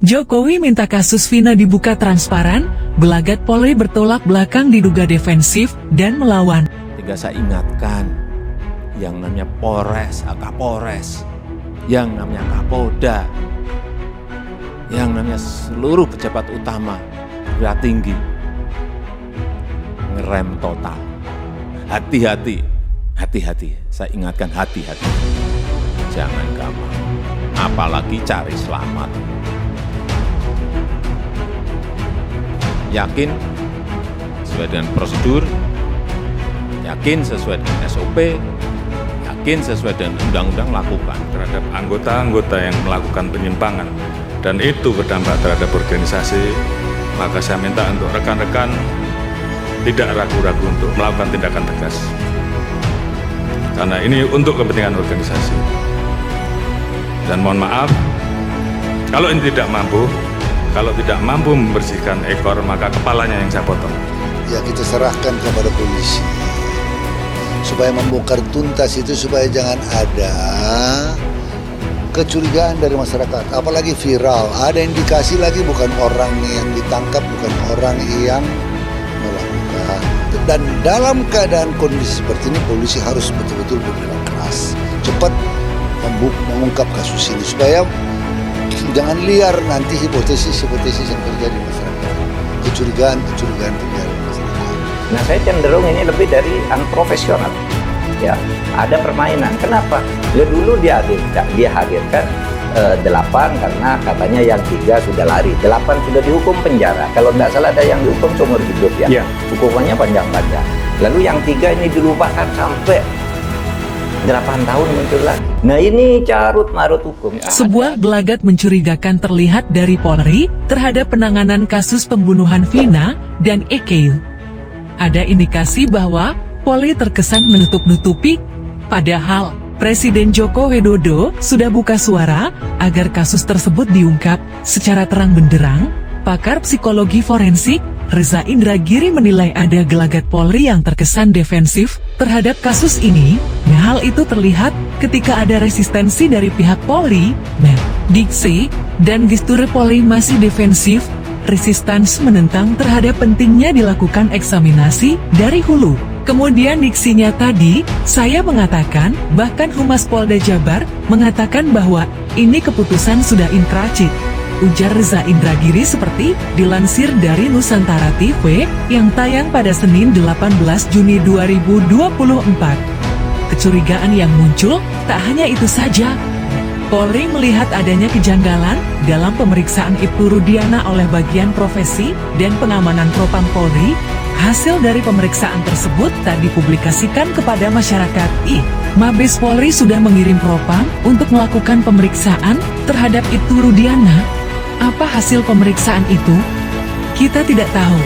Jokowi minta kasus Vina dibuka transparan, gelagat Polri bertolak belakang diduga defensif dan melawan. Saya ingatkan, yang namanya Polres, Kapolres, yang namanya Kapolda, yang namanya seluruh pejabat utama, perwira tinggi, ngerem total. Hati-hati, hati-hati, saya ingatkan hati-hati. Jangan gampang, apalagi cari selamat. Yakin sesuai dengan prosedur, yakin sesuai dengan SOP, yakin sesuai dengan undang-undang, lakukan. Terhadap anggota-anggota yang melakukan penyimpangan dan itu berdampak terhadap organisasi, maka saya minta untuk rekan-rekan tidak ragu-ragu untuk melakukan tindakan tegas. Karena ini untuk kepentingan organisasi. Dan mohon maaf, kalau ini tidak mampu membersihkan ekor, maka kepalanya yang saya potong. Ya, kita serahkan kepada polisi supaya membongkar tuntas itu, supaya jangan ada kecurigaan dari masyarakat. Apalagi viral, ada indikasi lagi bukan orang yang ditangkap, bukan orang yang melakukan. Dan dalam keadaan kondisi seperti ini, polisi harus betul-betul bergerak keras, cepat mengungkap kasus ini supaya jangan liar nanti hipotesis-hipotesis yang terjadi di masyarakat, kecurigaan terjadi di masyarakat. Nah, saya cenderung ini lebih dari unprofesional. Ya, ada permainan. Kenapa? Ya dulu dia hadirkan 8 karena katanya yang 3 sudah lari, 8 sudah dihukum penjara. Kalau tidak salah ada yang dihukum seumur hidup ya. Hukumannya panjang-panjang. Lalu yang 3 ini dilupakan sampai 8 tahun muncul lagi. Nah, ini carut marut hukum. Sebuah gelagat mencurigakan terlihat dari Polri terhadap penanganan kasus pembunuhan Vina dan Eki. Ada indikasi bahwa Polri terkesan menutup-nutupi, padahal Presiden Joko Widodo sudah buka suara agar kasus tersebut diungkap secara terang benderang. Pakar psikologi forensik Reza Indragiri menilai ada gelagat Polri yang terkesan defensif terhadap kasus ini. Nah, hal itu terlihat ketika ada resistensi dari pihak Polri. Nah, diksi dan gestur Polri masih defensif, resistance menentang terhadap pentingnya dilakukan eksaminasi dari hulu. Kemudian diksinya tadi, saya mengatakan, bahkan Humas Polda Jabar mengatakan bahwa ini keputusan sudah inkrah, ujar Reza Indragiri seperti dilansir dari Nusantara TV yang tayang pada Senin 18 Juni 2024. Kecurigaan yang muncul tak hanya itu saja. Polri melihat adanya kejanggalan dalam pemeriksaan Ibtu Rudiana oleh bagian profesi dan pengamanan Propam Polri. Hasil dari pemeriksaan tersebut tak dipublikasikan kepada masyarakat. Mabes Polri sudah mengirim Propam untuk melakukan pemeriksaan terhadap Ibtu Rudiana. Apa hasil pemeriksaan itu? Kita tidak tahu.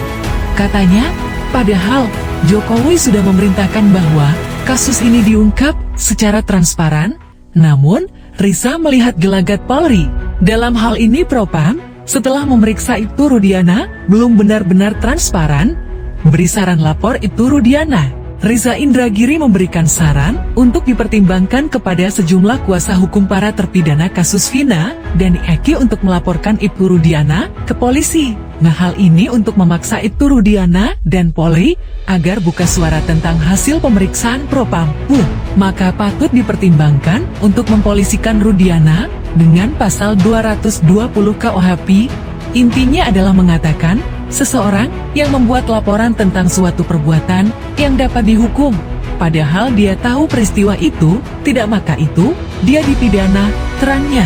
Katanya, padahal Jokowi sudah memerintahkan bahwa kasus ini diungkap secara transparan. Namun, Reza melihat gelagat Polri. Dalam hal ini Propam, setelah memeriksa Ibtu Rudiana, belum benar-benar transparan. Beri saran lapor Ibtu Rudiana. Reza Indragiri memberikan saran untuk dipertimbangkan kepada sejumlah kuasa hukum para terpidana kasus Vina dan Eki untuk melaporkan Ibtu Rudiana ke polisi. Nah, hal ini untuk memaksa Ibtu Rudiana dan Polri agar buka suara tentang hasil pemeriksaan Propam. Maka patut dipertimbangkan untuk mempolisikan Rudiana dengan pasal 220 KUHP. Intinya adalah mengatakan, seseorang yang membuat laporan tentang suatu perbuatan yang dapat dihukum, padahal dia tahu peristiwa itu, tidak maka itu, dia dipidana, terangnya.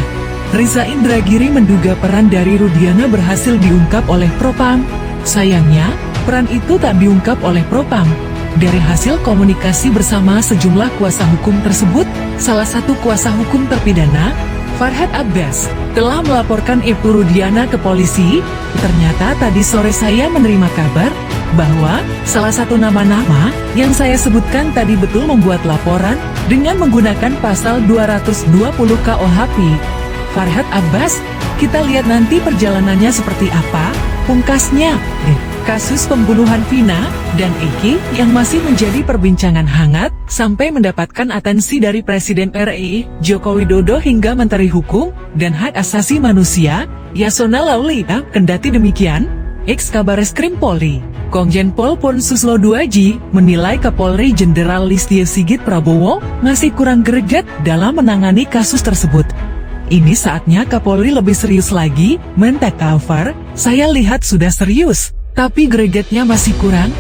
Reza Indragiri menduga peran dari Rudiana berhasil diungkap oleh Propam. Sayangnya, peran itu tak diungkap oleh Propam. Dari hasil komunikasi bersama sejumlah kuasa hukum tersebut, salah satu kuasa hukum terpidana, Farhad Abbas, telah melaporkan Ibtu Rudiana ke polisi. Ternyata tadi sore saya menerima kabar bahwa salah satu nama-nama yang saya sebutkan tadi betul membuat laporan dengan menggunakan pasal 220 KUHP. Farhad Abbas, kita lihat nanti perjalanannya seperti apa, pungkasnya. Kasus pembunuhan Vina dan Eki yang masih menjadi perbincangan hangat sampai mendapatkan atensi dari Presiden RI Joko Widodo hingga Menteri Hukum dan Hak Asasi Manusia Yasona Laulita. Kendati demikian, Ex-Kabareskrim Polri Komjen Pol Pon Suslo 2J menilai Kapolri Jenderal Listio Sigit Prabowo masih kurang greget dalam menangani kasus tersebut. Ini saatnya Kapolri lebih serius lagi, mentak cover. Saya lihat sudah serius, tapi gregetnya masih kurang,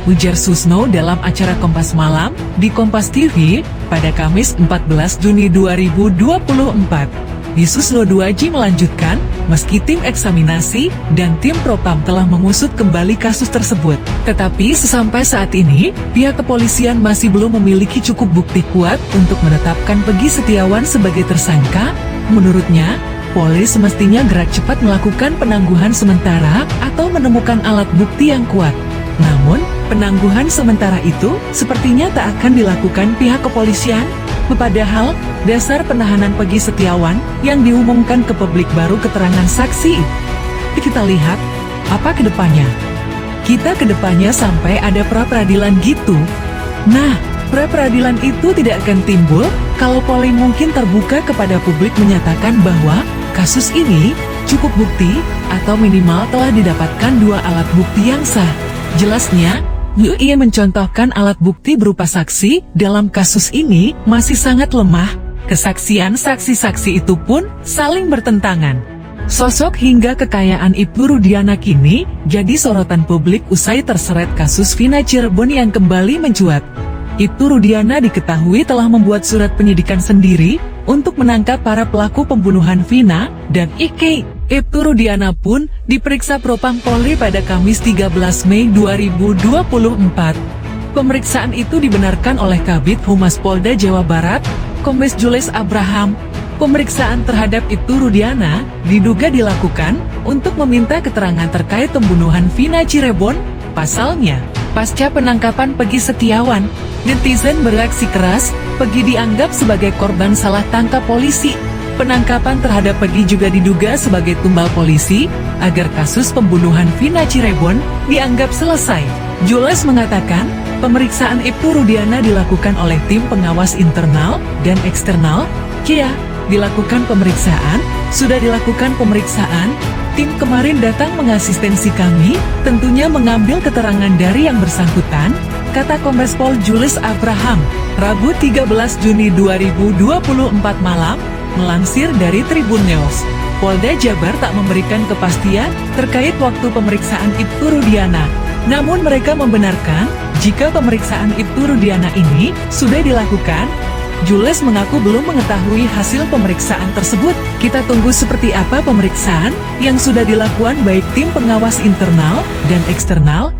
ujar Susno dalam acara Kompas Malam di Kompas TV pada Kamis 14 Juni 2024. Suslo 2J melanjutkan, meski tim eksaminasi dan tim propam telah mengusut kembali kasus tersebut, tetapi sesampai saat ini, pihak kepolisian masih belum memiliki cukup bukti kuat untuk menetapkan Peggy Setiawan sebagai tersangka. Menurutnya, Polri semestinya gerak cepat melakukan penangguhan sementara atau menemukan alat bukti yang kuat. Namun, penangguhan sementara itu sepertinya tak akan dilakukan pihak kepolisian. Padahal, dasar penahanan Peggy Setiawan yang diumumkan ke publik baru keterangan saksi. Kita lihat, apa kedepannya? Kita kedepannya sampai ada pra-peradilan gitu. Nah, pra-peradilan itu tidak akan timbul kalau Polri mungkin terbuka kepada publik menyatakan bahwa kasus ini cukup bukti atau minimal telah didapatkan 2 alat bukti yang sah. Jelasnya, ia mencontohkan alat bukti berupa saksi dalam kasus ini masih sangat lemah. Kesaksian saksi-saksi itu pun saling bertentangan. Sosok hingga kekayaan Ibu Rudiana kini jadi sorotan publik usai terseret kasus Vina Cirebon yang kembali mencuat. Ibu Rudiana diketahui telah membuat surat penyidikan sendiri untuk menangkap para pelaku pembunuhan Vina dan Eki. Ibu Rudiana pun diperiksa Propam Polri pada Kamis 13 Mei 2024. Pemeriksaan itu dibenarkan oleh Kabid Humas Polda Jawa Barat, Kombes Jules Abraham. Pemeriksaan terhadap Ibu Rudiana diduga dilakukan untuk meminta keterangan terkait pembunuhan Vina Cirebon. Pasalnya, pasca penangkapan Peggy Setiawan, netizen bereaksi keras. Peggy dianggap sebagai korban salah tangkap polisi. Penangkapan terhadap Peggy juga diduga sebagai tumbal polisi agar kasus pembunuhan Vina Cirebon dianggap selesai. Jules mengatakan, pemeriksaan Ibu Rudiana dilakukan oleh tim pengawas internal dan eksternal. Ya, dilakukan pemeriksaan, sudah dilakukan pemeriksaan. Tim kemarin datang mengasistensi kami, tentunya mengambil keterangan dari yang bersangkutan, kata Kombes Pol Jules Abraham, Rabu 13 Juni 2024 malam. Melansir dari Tribun News, Polda Jabar tak memberikan kepastian terkait waktu pemeriksaan Ibu Rudiana. Namun mereka membenarkan jika pemeriksaan Ibu Rudiana ini sudah dilakukan. Jules mengaku belum mengetahui hasil pemeriksaan tersebut. Kita tunggu seperti apa pemeriksaan yang sudah dilakukan baik tim pengawas internal dan eksternal.